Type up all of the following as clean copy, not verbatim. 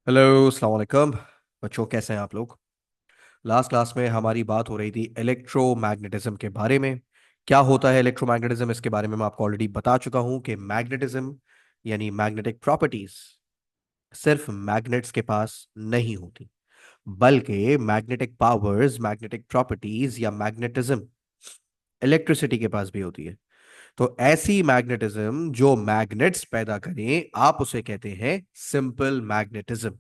Hello अस्सलाम वालेकुम। बच्चों, कैसे हैं आप लोग? लास्ट क्लास में हमारी बात हो रही थी इलेक्ट्रोमैग्नेटिज्म के बारे में। क्या होता है इलेक्ट्रोमैग्नेटिज्म, इसके बारे में मैं आपको ऑलरेडी बता चुका हूं कि मैग्नेटिज्म यानी मैग्नेटिक प्रॉपर्टीज सिर्फ मैग्नेट्स के पास नहीं होती, बल्कि मैग्नेटिक पावर्स, मैग्नेटिक प्रॉपर्टीज या मैग्नेटिज्म इलेक्ट्रिसिटी के पास भी होती है। तो ऐसी मैग्नेटिज्म जो मैग्नेट्स पैदा करें, आप उसे कहते हैं सिंपल मैग्नेटिज्म।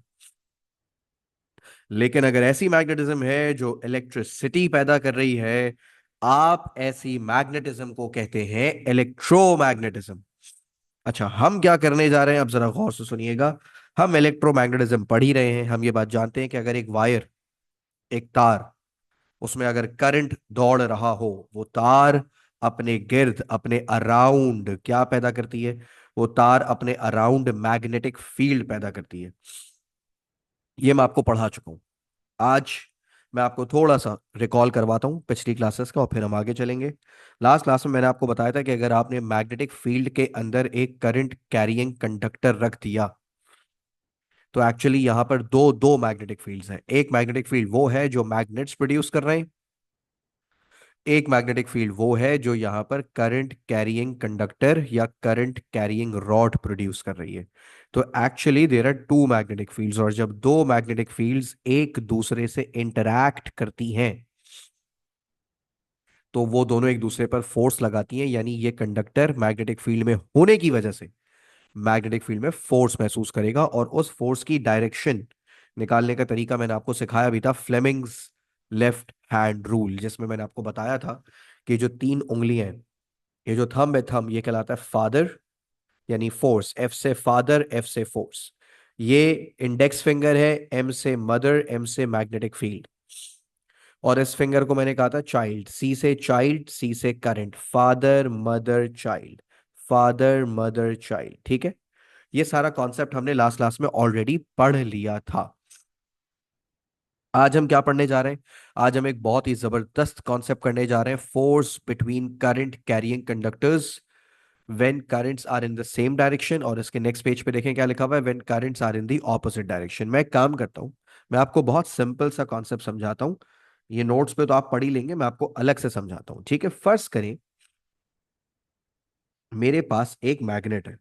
लेकिन अगर ऐसी मैग्नेटिज्म है जो इलेक्ट्रिसिटी पैदा कर रही है, आप ऐसी मैग्नेटिज्म को कहते हैं इलेक्ट्रोमैग्नेटिज्म। अच्छा, हम क्या करने जा रहे हैं, अब जरा गौर से सुनिएगा। हम इलेक्ट्रोमैग्नेटिज्म पढ़ ही रहे हैं। हम ये बात जानते हैं कि अगर एक वायर, एक तार, उसमें अगर करंट दौड़ रहा हो, वो तार अपने गिर्द, अपने अराउंड क्या पैदा करती है? वो तार अपने अराउंड मैग्नेटिक फील्ड पैदा करती है। ये मैं आपको पढ़ा चुका हूं। आज मैं आपको थोड़ा सा रिकॉल करवाता हूं पिछली क्लासेस का, और फिर हम आगे चलेंगे। लास्ट क्लास में मैंने आपको बताया था कि अगर आपने मैग्नेटिक फील्ड के अंदर एक करंट कैरियंग कंडक्टर रख दिया, तो एक्चुअली यहां पर दो दो मैग्नेटिक फील्ड्स हैं। एक मैग्नेटिक फील्ड वो है जो मैग्नेट्स प्रोड्यूस कर रहे हैं, एक मैग्नेटिक फील्ड वो है जो यहां पर करंट कैरियंग कंडक्टर या करंट कैरियंग रॉड प्रोड्यूस कर रही है। तो actually there are two magnetic fields, और जब दो मैग्नेटिक फील्ड्स एक दूसरे से इंटरैक्ट करती हैं, तो वो दोनों एक दूसरे पर फोर्स लगाती हैं। यानी ये कंडक्टर मैग्नेटिक फील्ड में होने की वजह से मैग्नेटिक फील्ड में फोर्स महसूस करेगा, और उस फोर्स की डायरेक्शन निकालने का तरीका मैंने आपको सिखाया भी था, फ्लेमिंग्स लेफ्ट हैंड रूल, जिसमें मैंने आपको बताया था कि जो तीन उंगलियां हैं, ये जो थंब है, थंब ये कहलाता है फादर, यानी फोर्स, एफ से फादर, एफ से फोर्स। ये इंडेक्स फिंगर है, एम से मदर, एम से मैग्नेटिक फील्ड। और इस फिंगर को मैंने कहा था चाइल्ड, सी से चाइल्ड, सी से current, father mother child, father mother child. ठीक है, ये सारा कॉन्सेप्ट हमने लास्ट क्लास में ऑलरेडी पढ़ लिया था। आज हम क्या पढ़ने जा रहे हैं? आज हम एक बहुत ही जबरदस्त कॉन्सेप्ट करने जा रहे हैं, force between current carrying conductors when currents are in the same direction. और इसके नेक्स्ट पेज पे देखें क्या लिखा हुआ है, when currents are in the opposite direction. मैं एक काम करता हूं, मैं आपको बहुत सिंपल सा कॉन्सेप्ट समझाता हूं। ये नोट्स पे तो आप पढ़ ही लेंगे, मैं आपको अलग से समझाता हूं। ठीक है, फर्स्ट करें, मेरे पास एक मैग्नेट है।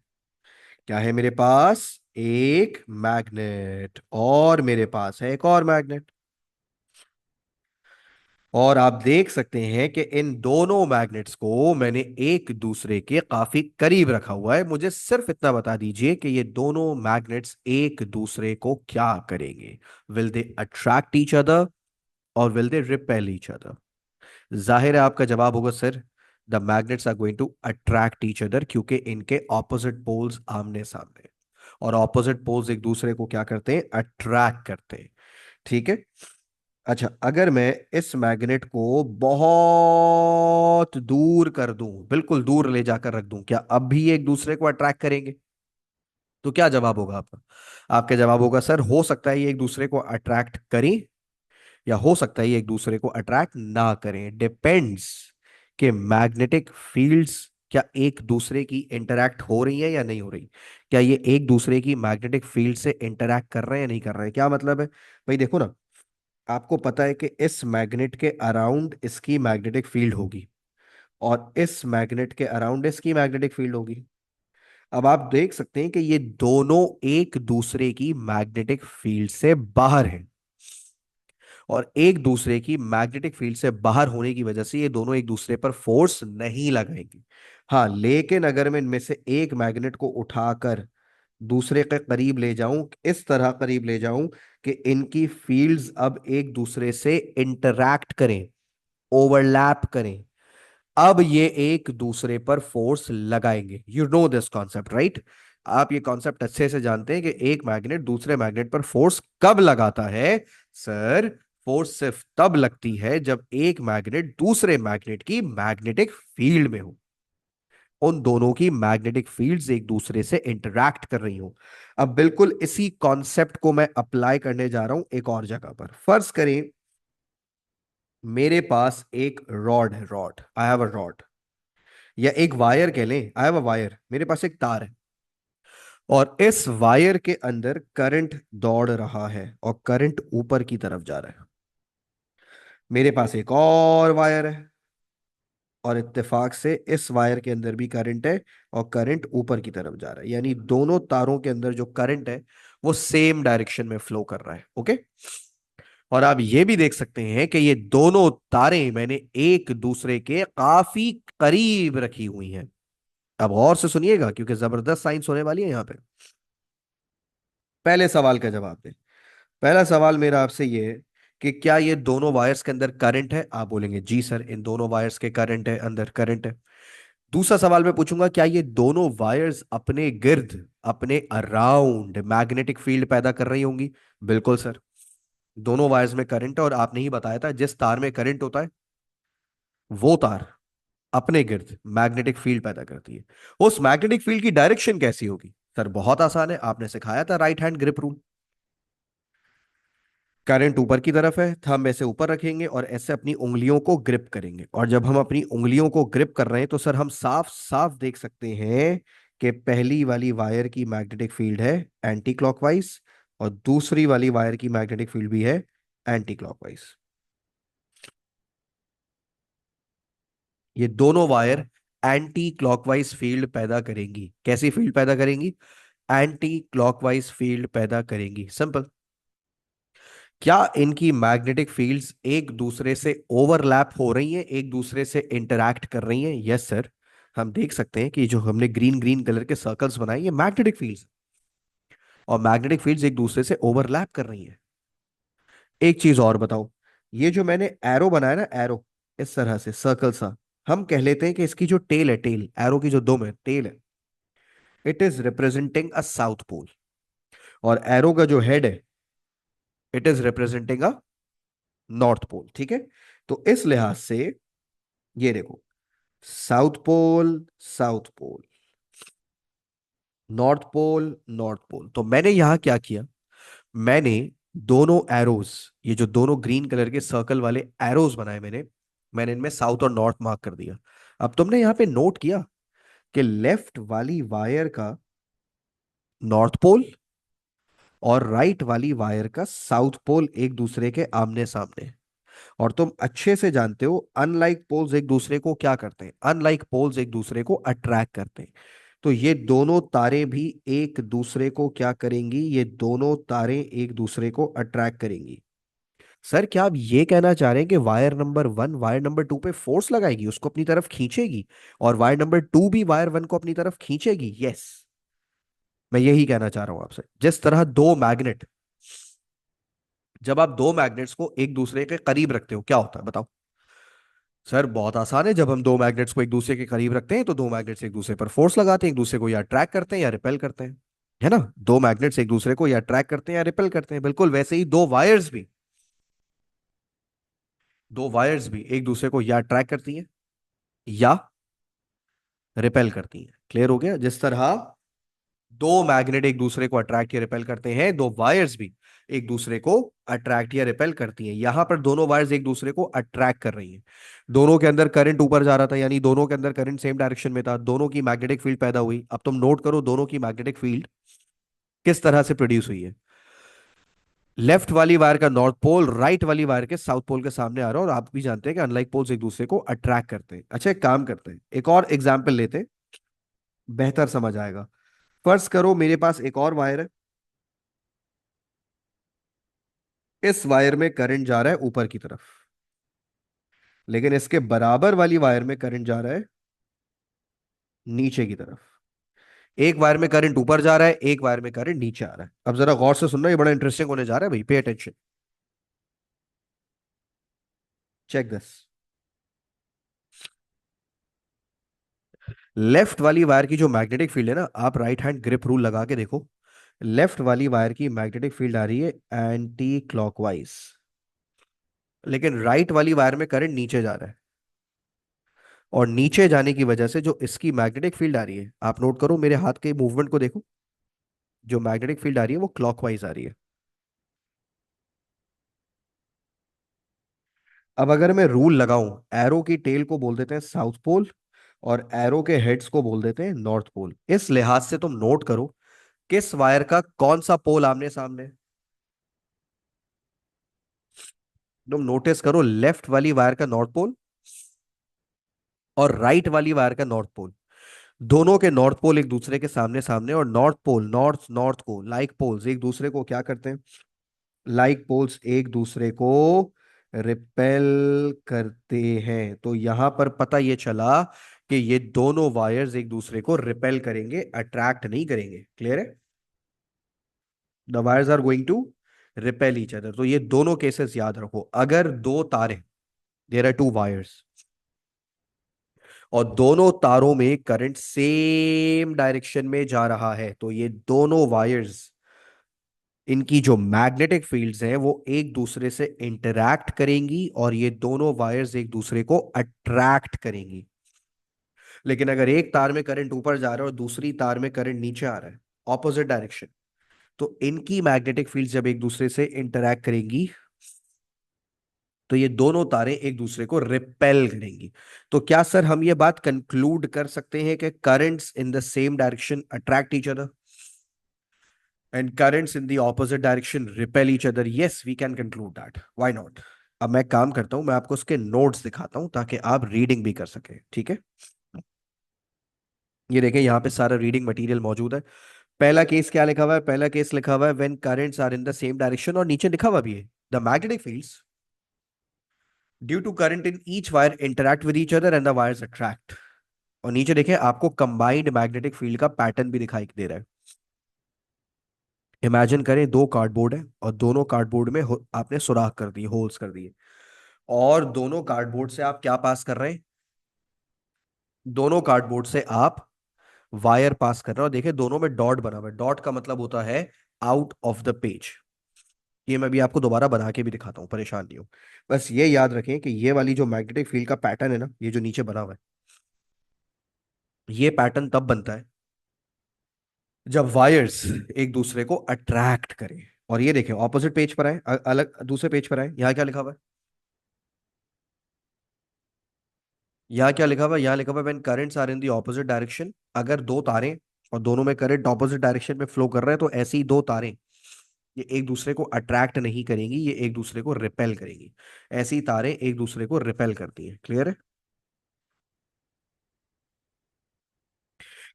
क्या है मेरे पास? एक मैग्नेट। और मेरे पास है एक और मैग्नेट। और आप देख सकते हैं कि इन दोनों मैग्नेट्स को मैंने एक दूसरे के काफी करीब रखा हुआ है। मुझे सिर्फ इतना बता दीजिए कि ये दोनों मैग्नेट्स एक दूसरे को क्या करेंगे? Will they attract each other और will they repel each other? जाहिर है आपका जवाब होगा sir, the magnets are going to attract each other, क्योंकि इनके ऑपोजिट पोल्स आमने सामने हैं। और ऑपोजिट पोल्स एक दूसरे को क्या करते हैं? अट्रैक्ट करते हैं। ठीक है। अच्छा, अगर मैं इस मैग्नेट को बहुत दूर कर दूं, बिल्कुल दूर ले जाकर रख दूं, क्या अब भी ये एक दूसरे को अट्रैक्ट करेंगे? तो क्या जवाब होगा आपका? आपका जवाब होगा सर, हो सकता है ये एक दूसरे को अट्रैक्ट करें, या हो सकता है ये एक दूसरे को अट्रैक्ट ना करें। डिपेंड्स कि मैग्नेटिक फील्ड्स क्या एक दूसरे की इंटरैक्ट हो रही है या नहीं हो रही। क्या ये एक दूसरे की मैग्नेटिक फील्ड से इंटरैक्ट कर रहे हैं या नहीं कर रहे हैं? क्या मतलब है भाई? देखो ना, आपको पता है कि इस मैग्नेट के अराउंड इसकी मैग्नेटिक फील्ड होगी, और इस मैग्नेट के अराउंड इसकी मैग्नेटिक फील्ड होगी। अब आप देख सकते हैं कि ये दोनों एक दूसरे की मैग्नेटिक फील्ड से बाहर हैं, और एक दूसरे की मैग्नेटिक फील्ड से बाहर होने की वजह से ये दोनों एक दूसरे पर फोर्स नहीं लगाएंगे। हाँ, लेकिन अगर मैं इनमें से एक मैग्नेट को उठाकर दूसरे के करीब ले जाऊं, इस तरह करीब ले जाऊं कि इनकी फील्ड्स अब एक दूसरे से इंटरैक्ट करें, ओवरलैप करें, अब ये एक दूसरे पर फोर्स लगाएंगे। You know this concept, right? आप ये कॉन्सेप्ट अच्छे से जानते हैं कि एक मैग्नेट दूसरे मैग्नेट पर फोर्स कब लगाता है। सर, फोर्स सिर्फ तब लगती है जब एक मैग्नेट दूसरे मैग्नेट की मैग्नेटिक फील्ड में हो, उन दोनों की मैग्नेटिक फील्ड्स एक दूसरे से इंटरैक्ट कर रही हो। अब बिल्कुल इसी कॉन्सेप्ट को मैं अप्लाई करने जा रहा हूं एक और जगह पर। फर्ज करें मेरे पास एक रॉड है, rod, I have a rod, या एक वायर कह लें, आई हैव अ वायर, मेरे पास एक तार है। और इस वायर के अंदर करंट दौड़ रहा है और करंट ऊपर की तरफ जा रहा है। मेरे पास एक और वायर है और इत्तेफाक से इस वायर के अंदर भी करंट है और करंट ऊपर की तरफ जा रहा है, यानी दोनों तारों के अंदर जो करंट है वो सेम डायरेक्शन में फ्लो कर रहा है। ओके। और आप ये भी देख सकते हैं कि ये दोनों तारें मैंने एक दूसरे के काफी करीब रखी हुई हैं। अब और से सुनिएगा क्योंकि जबरदस्त साइंस होने वाली है यहां पे। पहले सवाल का जवाब दें। पहला सवाल मेरा आपसे ये है कि क्या ये दोनों वायर्स के अंदर करंट है? आप बोलेंगे जी सर, इन दोनों वायर्स के करंट है, अंदर करंट है। दूसरा सवाल मैं पूछूंगा, क्या ये दोनों वायर्स अपने गिर्द, अपने अराउंड मैग्नेटिक फील्ड पैदा कर रही होंगी? बिल्कुल सर। दोनों वायर्स में करंट है और आपने ही बताया था जिस तार में करंट होता है वो तार अपने गिर्द मैग्नेटिक फील्ड पैदा करती है। उस मैग्नेटिक फील्ड की डायरेक्शन कैसी होगी? सर बहुत आसान है, आपने सिखाया था right hand grip rule. Current ऊपर की तरफ है, थंब ऐसे ऊपर रखेंगे और ऐसे अपनी उंगलियों को ग्रिप करेंगे, और जब हम अपनी उंगलियों को ग्रिप कर रहे हैं तो सर हम साफ साफ देख सकते हैं कि पहली वाली वायर की मैग्नेटिक फील्ड है एंटी क्लॉकवाइज और दूसरी वाली वायर की मैग्नेटिक फील्ड भी है एंटी क्लॉकवाइज। ये दोनों वायर एंटी क्लॉकवाइज फील्ड पैदा करेंगी। कैसी फील्ड पैदा करेंगी? एंटी क्लॉकवाइज फील्ड पैदा करेंगी। सिंपल। क्या इनकी मैग्नेटिक फील्ड्स एक दूसरे से ओवरलैप हो रही हैं, एक दूसरे से इंटरैक्ट कर रही हैं? Yes sir. हम देख सकते हैं कि जो हमने ग्रीन ग्रीन कलर के सर्कल्स बनाए ये मैग्नेटिक फील्ड्स, और मैग्नेटिक फील्ड्स एक दूसरे से ओवरलैप कर रही हैं। एक चीज और बताओ, ये जो मैंने एरो बनाया ना, एरो इस तरह से सर्कल सा, हम कह लेते हैं कि इसकी जो टेल है, टेल एरो की जो दुम है, टेल है, it is representing a south pole. और एरो का जो हेड है, it is representing a north pole. ठीक है। तो इस लिहाज से ये देखो, south pole, south pole, north pole, north pole. तो मैंने यहां क्या किया, मैंने दोनों एरोज, ये जो दोनों ग्रीन कलर के सर्कल वाले एरोज बनाए मैंने इनमें साउथ और नॉर्थ मार्क कर दिया। अब तुमने यहां पे नोट किया कि लेफ्ट वाली वायर का नॉर्थ पोल और राइट वाली वायर का साउथ पोल एक दूसरे के आमने सामने हैं। और तुम अच्छे से जानते हो अनलाइक पोल्स एक दूसरे को क्या करते हैं, अनलाइक पोल्स एक दूसरे को अट्रैक्ट करते हैं। तो ये दोनों तारें भी एक दूसरे को क्या करेंगी, ये दोनों तारें एक दूसरे को अट्रैक्ट करेंगी। सर क्या आप ये कहना चाह रहे हैं कि wire number one wire number two पे फोर्स लगाएगी, उसको अपनी तरफ खींचेगी, और वायर नंबर टू भी वायर वन को अपनी तरफ खींचेगी? यस। मैं यही कहना चाह रहा हूं आपसे, जिस तरह दो मैग्नेट, जब आप दो मैग्नेट्स को एक दूसरे के करीब रखते हो क्या होता है बताओ? सर बहुत आसान है, जब हम दो मैग्नेट्स को एक दूसरे के करीब रखते हैं तो दो मैग्नेट्स एक दूसरे पर फोर्स लगाते हैं, एक दूसरे को या अट्रैक्ट करते हैं या रिपेल करते हैं, है ना? दो मैग्नेट्स एक दूसरे को या अट्रैक्ट करते हैं या रिपेल करते हैं। बिल्कुल वैसे ही दो वायर्स भी एक दूसरे को या अट्रैक्ट करती हैं या रिपेल करती हैं। क्लियर हो गया? जिस तरह दो मैग्नेट एक दूसरे को अट्रैक्ट या रिपेल करते हैं, दो वायर्स भी एक दूसरे को अट्रैक्ट या रिपेल करती हैं। यहां पर दोनों वायर्स एक दूसरे को अट्रैक्ट कर रही हैं। दोनों के अंदर करंट ऊपर जा रहा था, यानी दोनों के अंदर करंट सेम डायरेक्शन में था, दोनों की मैग्नेटिक फील्ड पैदा हुई। अब तुम नोट करो दोनों की मैग्नेटिक फील्ड किस तरह से प्रोड्यूस हुई है। लेफ्ट वाली वायर का नॉर्थ पोल राइट वाली वायर के साउथ पोल के सामने आ रहा है, और आप भी जानते हैं कि अनलाइक पोल्स एक दूसरे को अट्रैक्ट करते हैं। अच्छा एक काम करते हैं, एक और एग्जाम्पल लेते हैं, बेहतर समझ आएगा। फर्ज करो मेरे पास एक और वायर है, इस वायर में करंट जा रहा है ऊपर की तरफ, लेकिन इसके बराबर वाली वायर में करंट जा रहा है नीचे की तरफ। एक वायर में करंट ऊपर जा रहा है, एक वायर में करंट नीचे आ रहा है। अब जरा गौर से सुनना, ये बड़ा इंटरेस्टिंग होने जा रहा है भाई, pay attention. Check this. Left वाली वायर की जो मैग्नेटिक फील्ड है ना, आप राइट हैंड ग्रिप रूल लगा के देखो, लेफ्ट वाली वायर की मैग्नेटिक फील्ड आ रही है एंटी क्लॉकवाइज, लेकिन राइट वाली वायर में करंट नीचे जा रहा है, और नीचे जाने की वजह से जो इसकी मैग्नेटिक फील्ड आ रही है, आप नोट करो मेरे हाथ के मूवमेंट को देखो, जो मैग्नेटिक फील्ड आ रही है वो क्लॉकवाइज आ रही है। अब अगर मैं रूल लगाऊं, एरो की टेल को बोल देते हैं साउथ पोल और एरो के हेड्स को बोल देते हैं नॉर्थ पोल। इस लिहाज से तुम नोट करो किस वायर का कौन सा पोल आमने सामने? तुम नोटिस करो, लेफ्ट वाली वायर का नॉर्थ पोल और राइट वाली वायर का नॉर्थ पोल, दोनों के नॉर्थ पोल एक दूसरे के सामने सामने, और नॉर्थ पोल नॉर्थ नॉर्थ को लाइक पोल्स एक दूसरे को क्या करते हैं? लाइक पोल्स एक दूसरे को रिपेल करते हैं। तो यहां पर पता ये चला कि ये दोनों वायर्स एक दूसरे को रिपेल करेंगे, अट्रैक्ट नहीं करेंगे। क्लियर है? The wires are going to repel each other. तो ये दोनों केसेस याद रखो। अगर दो तारे, देयर आर टू वायर्स, और दोनों तारों में करंट सेम डायरेक्शन में जा रहा है, तो ये दोनों वायर्स, इनकी जो मैग्नेटिक फील्ड्स हैं वो एक दूसरे से इंटरैक्ट करेंगी, और ये दोनों वायर्स एक दूसरे को अट्रैक्ट करेंगी। लेकिन अगर एक तार में करंट ऊपर जा रहा है और दूसरी तार में करंट नीचे आ रहा है, ऑपोजिट डायरेक्शन, तो इनकी मैग्नेटिक फील्ड जब एक दूसरे से इंटरैक्ट करेंगी, तो ये दोनों तारें एक दूसरे को रिपेल करेंगी। तो क्या सर हम ये बात कंक्लूड कर सकते हैं कि currents in the same direction attract each other and currents in the opposite direction repel each other? Yes, we can conclude that. Why not? अब मैं काम करता हूं, मैं आपको उसके नोट्स दिखाता हूं ताकि आप रीडिंग भी कर सके। ठीक है? ये देखें, यहाँ पे सारा रीडिंग मटेरियल मौजूद है। पहला केस क्या लिखा हुआ है? पहला केस लिखा हुआ है when currents are in the same direction, और नीचे लिखा हुआ भी है the magnetic fields due to current in each wire interact with each other and the wires attract. और नीचे देखें, आपको कंबाइंड मैग्नेटिक फील्ड का पैटर्न भी दिखाई दे रहा है। इमेजिन करें दो कार्डबोर्ड है, और दोनों कार्डबोर्ड में आपने सुराख कर दिए, होल्स कर दिए, और दोनों कार्डबोर्ड से आप क्या पास कर रहे हैं? दोनों कार्डबोर्ड से आप वायर पास कर रहे हो। और देखिए दोनों में डॉट बना हुआ है, डॉट का मतलब होता है आउट ऑफ द पेज। ये मैं भी आपको दोबारा बना के भी दिखाता हूं, परेशान नहीं हो। बस ये याद रखें कि ये वाली जो मैग्नेटिक फील्ड का पैटर्न है ना, ये जो नीचे बना हुआ है, ये पैटर्न तब बनता है जब वायर्स एक दूसरे को अट्रैक्ट करें। और ये देखें ऑपोजिट पेज पर आए, अलग दूसरे पेज पर आए, यहाँ क्या लिखा हुआ है? यहाँ क्या लिखा हुआ है? यहाँ लिखा हुआ है when currents are in the opposite direction. अगर दो तारें और दोनों में करंट ऑपोजिट डायरेक्शन में फ्लो कर रहे हैं, तो ऐसी दो तारें ये एक दूसरे को अट्रैक्ट नहीं करेंगी, ये एक दूसरे को रिपेल करेंगी। ऐसी तारें एक दूसरे को रिपेल करती हैं। क्लियर है?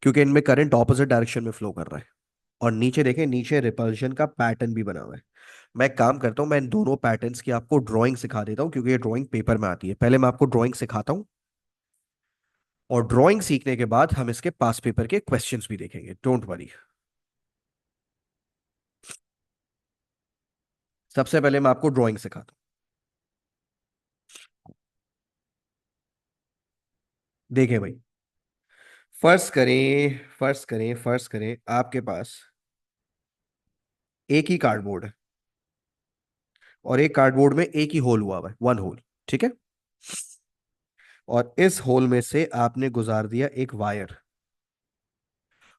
क्योंकि इनमें करंट ऑपोजिट डायरेक्शन में फ्लो कर रहा है। और नीचे देखें, नीचे रिपल्शन का पैटर्न भी बना हुआ है। मैं एक काम करता हूं, मैं इन दोनों पैटर्न्स की आपको ड्राइंग सिखा देता हूं, क्योंकि ये ड्राइंग पेपर में आती है। पहले मैं आपको ड्राइंग सिखाता हूं, और ड्राइंग सीखने के बाद हम इसके पास पेपर के क्वेश्चंस भी देखेंगे। Don't worry. सबसे पहले मैं आपको ड्राइंग सिखाता हूं। देखें भाई, फर्स्ट करें आपके पास एक ही कार्डबोर्ड है, और एक कार्डबोर्ड में एक ही होल हुआ है, वन होल। ठीक है? और इस होल में से आपने गुजार दिया एक वायर,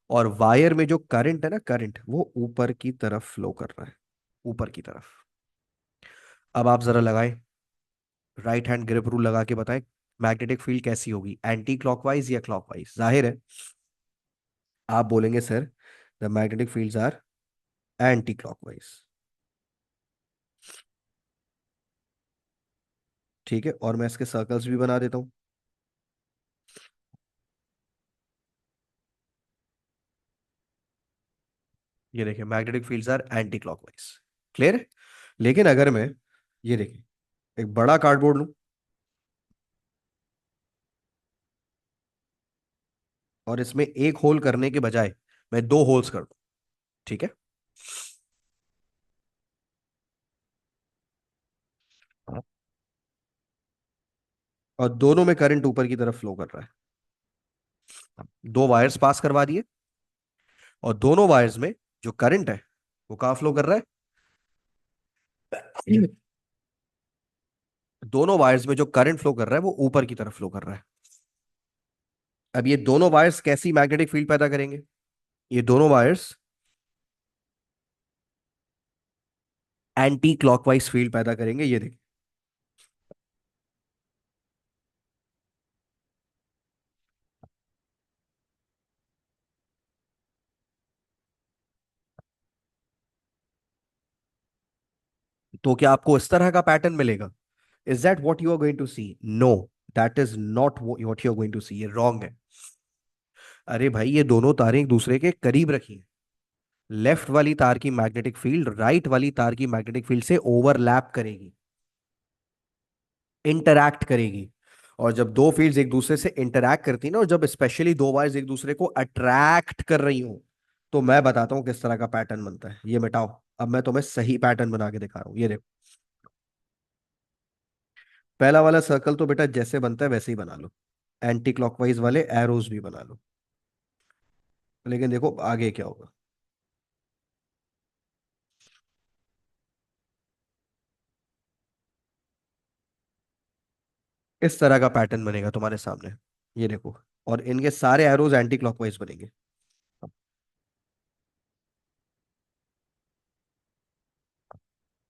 और वायर में जो करंट है ना, करंट वो ऊपर की तरफ फ्लो कर रहा है, ऊपर की तरफ। अब आप जरा लगाएं, राइट हैंड ग्रिप रूल लगा के बताएं, मैग्नेटिक फील्ड कैसी होगी, एंटी क्लॉकवाइज या क्लॉकवाइज? जाहिर है आप बोलेंगे sir the magnetic fields are anti clockwise. ठीक है, और मैं इसके सर्कल्स भी बना देता हूं। ये देखिए, magnetic fields are anti clockwise. Clear है? लेकिन अगर मैं, ये देखिए, एक बड़ा कार्डबोर्ड लूं, और इसमें एक होल करने के बजाय मैं दो होल्स कर दूं, ठीक है, और दोनों में करंट ऊपर की तरफ फ्लो कर रहा है, दो वायर्स पास करवा दिए, और दोनों वायर्स में जो करंट है वो कहाँ फ्लो कर रहा है? दोनों वायर्स में जो करंट फ्लो कर रहा है वो ऊपर की तरफ फ्लो कर रहा है। अब ये दोनों वायर्स कैसी मैग्नेटिक फील्ड पैदा करेंगे? ये दोनों वायर्स एंटी क्लॉकवाइज फील्ड पैदा करेंगे। ये देखिए, तो क्या आपको इस तरह का पैटर्न मिलेगा? Is that what you are going to see? No, that is not what you are going to see, ये रॉन्ग है। अरे भाई, ये दोनों तारें एक दूसरे के करीब रखी हैं। लेफ्ट वाली तार की मैग्नेटिक फील्ड राइट वाली तार की मैग्नेटिक फील्ड से ओवरलैप करेगी, इंटरैक्ट करेगी। और जब दो फील्ड्स एक दूसरे से इंटरैक्ट करती है ना, और जब स्पेशली दो वायर्स एक दूसरे को अट्रैक्ट कर रही हो, तो मैं बताता हूं किस तरह का पैटर्न बनता है। ये मिटाओ, अब मैं तुम्हें सही पैटर्न बना के दिखा रहा हूं, ये देखो। पहला वाला सर्कल तो बेटा जैसे बनता है वैसे ही बना लो, एंटी क्लॉकवाइज वाले एरोज भी बना लो। लेकिन देखो आगे क्या होगा। इस तरह का पैटर्न बनेगा तुम्हारे सामने, ये देखो। और इनके सारे एरोज एंटी क्लॉकवाइज बनेंगे।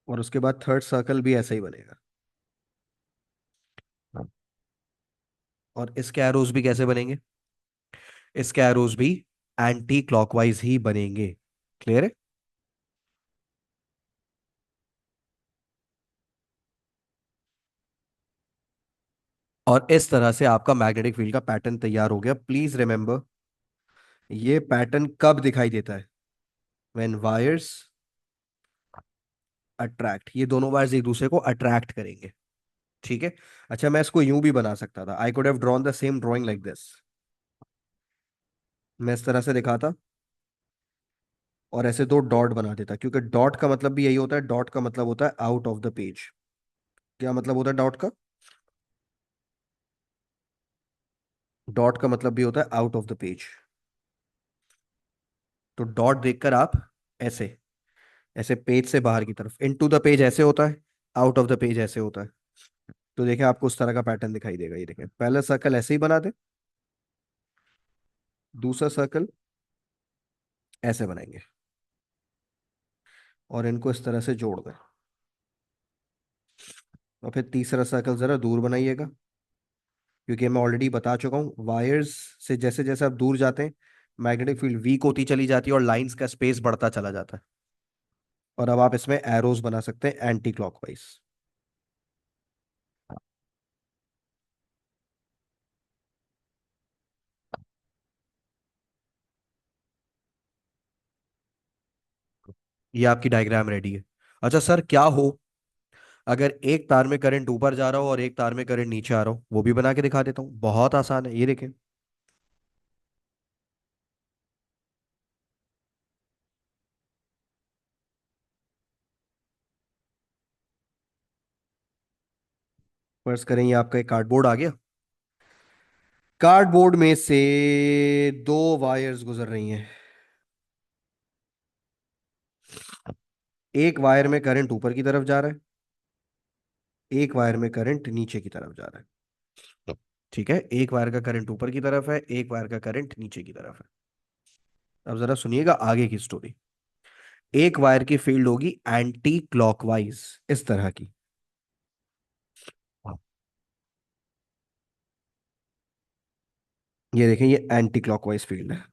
और उसके बाद थर्ड सर्कल भी ऐसा ही बनेगा। और इसके एरोज भी कैसे बनेंगे? इसके एरोज भी एंटी क्लॉकवाइज ही बनेंगे। क्लियर है? और इस तरह से आपका मैग्नेटिक फील्ड का पैटर्न तैयार हो गया। प्लीज रिमेंबर, ये पैटर्न कब दिखाई देता है? व्हेन वायर्स अट्रैक्ट, ये दोनों वायर्स एक दूसरे को अट्रैक्ट करेंगे। ठीक है। अच्छा, मैं इसको यूं भी बना सकता था, I could have drawn the same drawing like this. मैं इस तरह से दिखाता और ऐसे दो डॉट बना देता, क्योंकि डॉट का मतलब भी यही होता है, डॉट का मतलब होता है आउट ऑफ द पेज। क्या मतलब होता है डॉट का? डॉट का मतलब भी होता है आउट ऑफ द पेज। तो डॉट देखकर आप ऐसे, ऐसे पेज से बाहर की तरफ, इनटू द पेज ऐसे होता है, आउट ऑफ द पेज ऐसे होता है। तो देखें आपको उस तरह का पैटर्न दिखाई देगा। ये देखें, पहला सर्कल ऐसे ही बना दे, दूसरा सर्कल ऐसे बनाएंगे, और इनको इस तरह से जोड़ दें। और फिर तीसरा सर्कल जरा दूर बनाइएगा, क्योंकि मैं ऑलरेडी बता चुका हूं, वायर्स से जैसे जैसे आप दूर जाते हैं, मैग्नेटिक फील्ड वीक होती चली जाती है और लाइंस का स्पेस बढ़ता चला जाता है। और अब आप इसमें एरोज बना सकते हैं एंटी क्लॉकवाइज। ये आपकी डायग्राम रेडी है। अच्छा सर, क्या हो अगर एक तार में करंट ऊपर जा रहा हो और एक तार में करंट नीचे आ रहा हो? वो भी बना के दिखा देता हूँ, बहुत आसान है, ये देखें। फर्ज करें ये आपका एक कार्डबोर्ड आ गया। कार्डबोर्ड में से दो वायर्स गुजर रही हैं। एक वायर में करंट ऊपर की तरफ जा रहा है, एक वायर में करंट नीचे की तरफ जा रहा है। ठीक है, एक वायर का करंट ऊपर की तरफ है, एक वायर का करंट नीचे की तरफ है। अब जरा सुनिएगा आगे की स्टोरी। एक वायर की फील्ड होगी एंटी क्लॉकवाइज, इस तरह की। ये देखें, ये एंटी क्लॉकवाइज फील्ड है।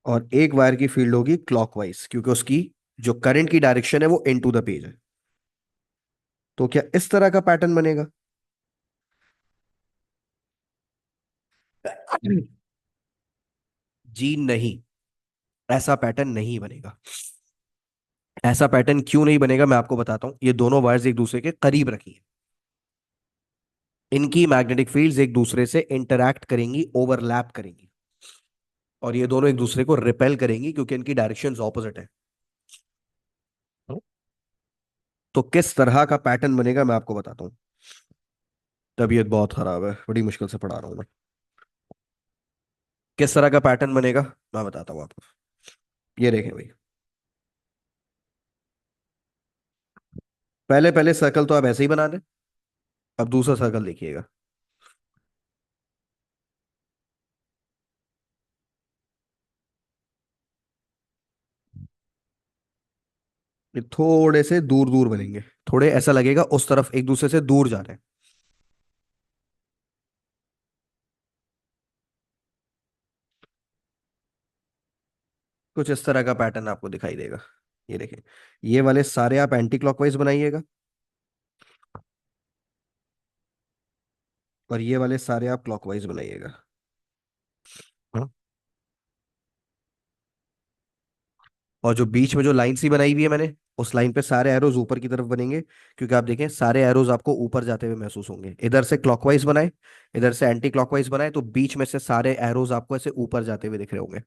और एक वायर की फील्ड होगी क्लॉकवाइज, क्योंकि उसकी जो करंट की डायरेक्शन है वो इनटू द पेज है। तो क्या इस तरह का पैटर्न बनेगा? जी नहीं, ऐसा पैटर्न नहीं बनेगा। ऐसा पैटर्न क्यों नहीं बनेगा, मैं आपको बताता हूं। ये दोनों वायर्स एक दूसरे के करीब रखी हैं, इनकी मैग्नेटिक फील्ड्स एक दूसरे से इंटरैक्ट करेंगी, ओवरलैप करेंगी। और ये दोनों एक दूसरे को रिपेल करेंगी, क्योंकि इनकी डायरेक्शंस ऑपोजिट है। तो किस तरह का पैटर्न बनेगा मैं आपको बताता हूँ। तबीयत बहुत खराब है, बड़ी मुश्किल से पढ़ा रहा हूँ मैं। किस तरह का पैटर्न बनेगा मैं बताता हूँ आपको। ये देखें भाई, पहले पहले सर्कल तो आप ऐसे ही बना दें। अब दूसरा सर्कल देखिएगा। ये थोड़े से दूर दूर बनेंगे, थोड़े ऐसा लगेगा उस तरफ एक दूसरे से दूर जा रहे हैं। कुछ इस तरह का पैटर्न आपको दिखाई देगा। ये देखें, ये वाले सारे आप एंटी क्लॉकवाइज बनाइएगा, और ये वाले सारे आप क्लॉकवाइज बनाइएगा। हाँ? और जो बीच में जो लाइन सी बनाई हुई है मैंने, उस लाइन पे सारे एरोज ऊपर की तरफ बनेंगे, क्योंकि आप देखें सारे एरोज आपको ऊपर जाते हुए महसूस होंगे। इधर से क्लॉकवाइज बनाए, इधर से एंटी क्लॉकवाइज बनाए, तो बीच में से सारे एरोज आपको ऐसे ऊपर जाते हुए दिख रहे होंगे।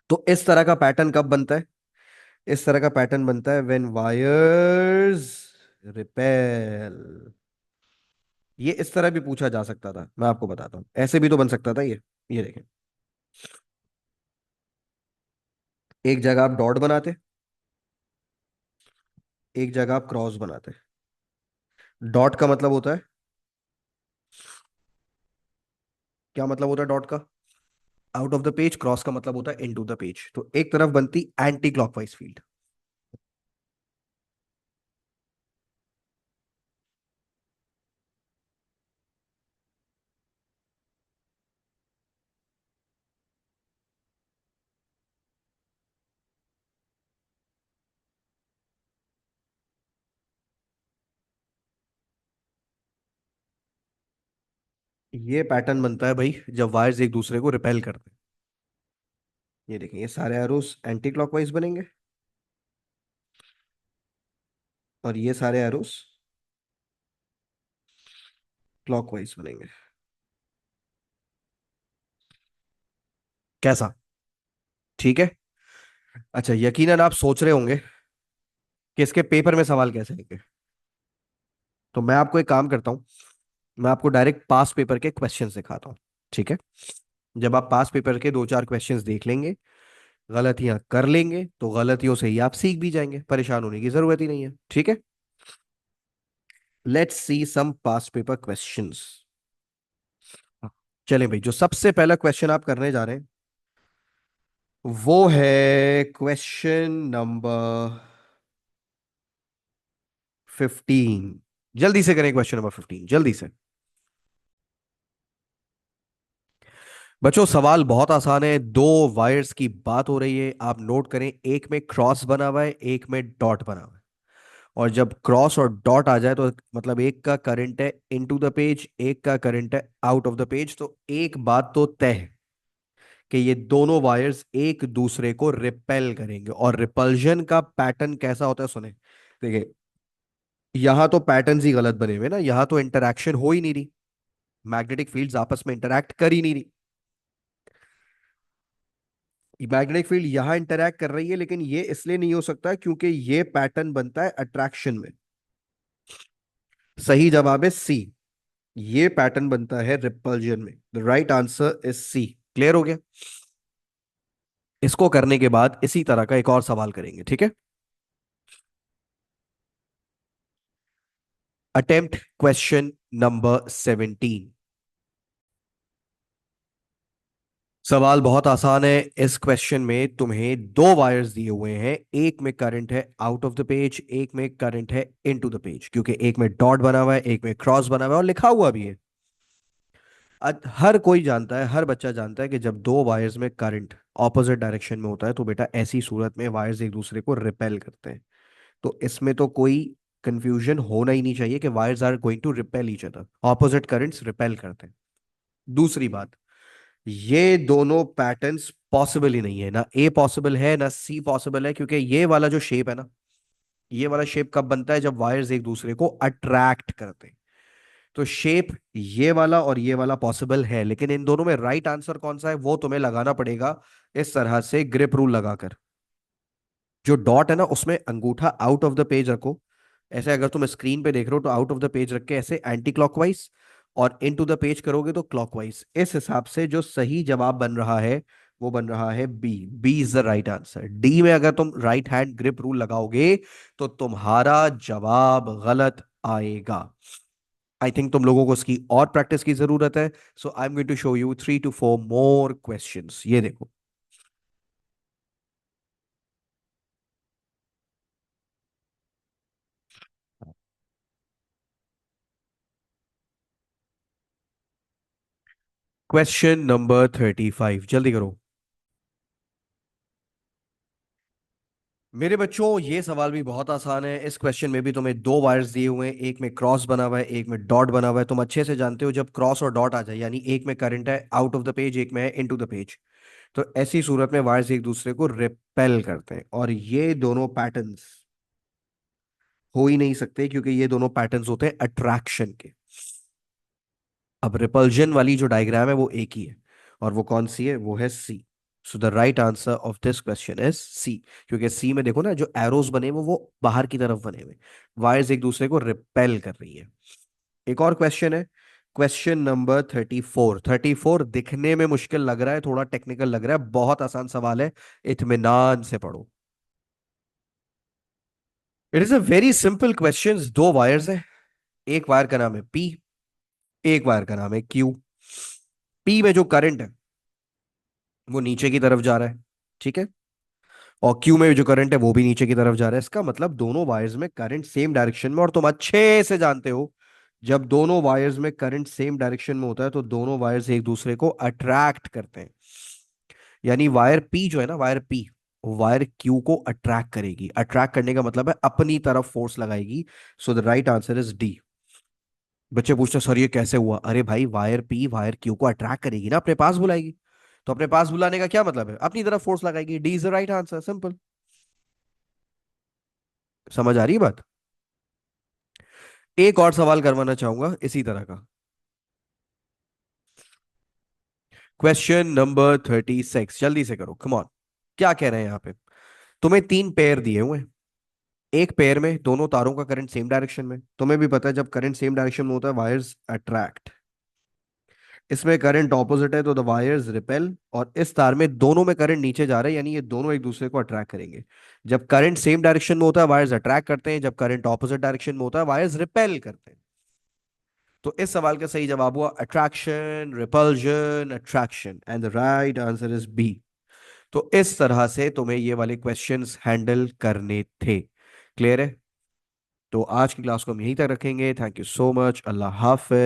तो इस तरह का पैटर्न कब बनता है? इस तरह का पैटर्न बनता है व्हेन वायर्स रिपेल। ये इस तरह भी पूछा जा सकता था, मैं आपको बताता हूं, ऐसे भी तो बन सकता था ये देखें, एक जगह आप डॉट बनाते, एक जगह आप क्रॉस बनाते। डॉट का मतलब होता है, क्या मतलब होता है डॉट का? Out of the page. Cross का मतलब होता है इनटू द पेज। तो एक तरफ बनती एंटी क्लॉकवाइज फील्ड। ये पैटर्न बनता है भाई जब वायर्स एक दूसरे को रिपेल करते हैं। ये देखें, ये सारे एरोस एंटी क्लॉकवाइज बनेंगे, और ये सारे एरोस क्लॉकवाइज बनेंगे। कैसा? ठीक है। अच्छा, यकीनन आप सोच रहे होंगे कि इसके पेपर में सवाल कैसे आएंगे। तो मैं आपको एक काम करता हूं, मैं आपको डायरेक्ट पास पेपर के क्वेश्चन सिखाता हूँ। ठीक है? जब आप पास पेपर के दो चार क्वेश्चंस देख लेंगे, गलतियां कर लेंगे, तो गलतियों से ही आप सीख भी जाएंगे, परेशान होने की जरूरत ही नहीं है। ठीक है? Let's see some past paper questions. चलें भाई, जो सबसे पहला क्वेश्चन आप करने जा रहे हैं वो है क्वेश्चन नंबर 15। जल्दी से करें क्वेश्चन नंबर 15, जल्दी से। बच्चों, सवाल बहुत आसान है। दो वायर्स की बात हो रही है, आप नोट करें, एक में क्रॉस बना हुआ है, एक में डॉट बना हुआ है। और जब क्रॉस और डॉट आ जाए तो मतलब एक का करंट है इनटू द पेज, एक का करंट है आउट ऑफ द पेज। तो एक बात तो तय है कि ये दोनों वायर्स एक दूसरे को रिपेल करेंगे। और रिपल्जन का पैटर्न कैसा होता है, सुने। देखिए, यहां तो पैटर्न्स ही गलत बने हुए ना, यहां तो इंटरैक्शन हो ही नहीं रही, मैग्नेटिक फील्ड्स आपस में इंटरैक्ट कर ही नहीं रही। मैग्नेटिक फील्ड यहां इंटरैक्ट कर रही है, लेकिन ये इसलिए नहीं हो सकता क्योंकि ये पैटर्न बनता है अट्रैक्शन में। सही जवाब है सी। ये पैटर्न बनता है रिपल्जन में। The right answer is C. Clear हो गया? इसको करने के बाद इसी तरह का एक और सवाल करेंगे, ठीक है? Attempt question number 17। सवाल बहुत आसान है। इस क्वेश्चन में तुम्हें दो वायर्स दिए हुए हैं, एक में करंट है आउट ऑफ द पेज, एक में करंट है इनटू द पेज। क्योंकि एक में डॉट बना हुआ है, एक में क्रॉस बना हुआ है, और लिखा हुआ भी है। हर कोई जानता है, हर बच्चा जानता है कि जब दो वायर्स में करंट ऑपोजिट डायरेक्शन में होता है तो बेटा ऐसी सूरत में वायर्स एक दूसरे को रिपेल करते हैं। तो इसमें तो कोई कंफ्यूजन होना ही नहीं चाहिए कि wires are going to repel each other, opposite currents repel करते हैं। दूसरी बात, ये दोनों पैटर्न्स पॉसिबल ही नहीं है, ना ए पॉसिबल है ना सी पॉसिबल है। क्योंकि ये वाला जो शेप है ना, ये वाला शेप कब बनता है? जब वायर्स एक दूसरे को अट्रैक्ट करते हैं। तो शेप ये वाला और ये वाला पॉसिबल है, लेकिन इन दोनों में राइट आंसर कौन सा है वो तुम्हें लगाना पड़ेगा इस तरह से ग्रिप रूल लगाकर। जो डॉट है ना, उसमें अंगूठा आउट ऑफ द पेज रखो। ऐसे अगर तुम स्क्रीन पे देख रहे हो तो आउट ऑफ द पेज रख के ऐसे एंटी क्लॉकवाइज, और इन टू द पेज करोगे तो क्लॉकवाइज। इस हिसाब से जो सही जवाब बन रहा है वो बन रहा है B. B is the right answer. D में अगर तुम राइट हैंड ग्रिप रूल लगाओगे तो तुम्हारा जवाब गलत आएगा। आई थिंक तुम लोगों को इसकी और प्रैक्टिस की जरूरत है। So I am going to show you 3 to 4 more questions. ये देखो, क्वेश्चन नंबर 35, जल्दी करो। मेरे बच्चों, ये सवाल भी बहुत आसान है। इस क्वेश्चन में भी तुम्हें दो वायर्स दिए हुए हैं, एक में क्रॉस बना हुआ है, एक में डॉट बना हुआ है। तुम अच्छे से जानते हो, जब क्रॉस और डॉट आ जाए, यानी एक में करंट है आउट ऑफ द पेज, एक में है इनटू द पेज, तो ऐसी सूरत में वायर्स एक दूसरे को रिपेल करते हैं। और ये दोनों पैटर्न्स हो ही नहीं सकते, क्योंकि ये दोनों पैटर्न्स होते हैं अट्रैक्शन के। अब रिपल्जन वाली जो डायग्राम है वो एक ही है, और वो कौन सी है? वो है C. So the right answer of this question is C. क्योंकि सी में देखो ना, जो एरोज बने हुए वो बाहर की तरफ बने हुए, वायर्स एक दूसरे को रिपेल कर रही है। एक और क्वेश्चन है, क्वेश्चन नंबर 34। 34 दिखने में मुश्किल लग रहा है, थोड़ा टेक्निकल लग रहा है, बहुत आसान सवाल है, इत्मीनान से पढ़ो। It is a very simple question. दो वायर्स है, एक वायर का नाम है पी, एक वायर का नाम है क्यू। पी में जो करंट है वो नीचे की तरफ जा रहा है, ठीक है, और क्यू में जो करंट है वो भी नीचे की तरफ जा रहा है। इसका मतलब दोनों वायर्स में करंट सेम डायरेक्शन में, और तुम अच्छे से जानते हो, जब दोनों वायर्स में करंट सेम डायरेक्शन में होता है तो दोनों वायर्स एक दूसरे को अट्रैक्ट करते हैं। यानी वायर पी जो है ना, वायर पी वायर क्यू को अट्रैक्ट करेगी। अट्रैक्ट करने का मतलब है अपनी तरफ फोर्स लगाएगी। सो the right answer is D. बच्चे पूछते हैं, सर ये कैसे हुआ? अरे भाई, वायर पी वायर क्यू को अट्रैक्ट करेगी ना, अपने पास बुलाएगी। तो अपने पास बुलाने का क्या मतलब है? अपनी तरफ फोर्स लगाएगी। D is the right answer, simple. समझ आ रही है बात? एक और सवाल करवाना चाहूंगा इसी तरह का। क्वेश्चन नंबर 36, जल्दी से करो, कम ऑन। क्या कह रहे हैं यहाँ पे? तुम्हें तीन पेयर दिए हुए हैं, एक पेयर में दोनों तारों का करंट सेम डायरेक्शन में। तुम्हें भी पता है, जब करंट सेम डायरेक्शन में होता है वायर्स अट्रैक्ट। इसमें करंट ऑपोजिट है तो द वायर्स रिपेल, और इस तार में दोनों में करंट नीचे जा रहा है, यानी ये दोनों एक दूसरे को अट्रैक्ट करेंगे। जब करंट सेम डायरेक्शन में होता है वायर्स अट्रैक्ट करते हैं, जब करंट ऑपोजिट डायरेक्शन में होता है वायर्स रिपेल करते हैं। तो इस सवाल का सही जवाब हुआ attraction, repulsion, attraction, and the right answer is B. तो इस तरह से तुम्हें ये वाले क्वेश्चंस हैंडल करने थे। क्लियर है? तो आज की क्लास को हम यहीं तक रखेंगे। Thank you so much. Allah Hafiz.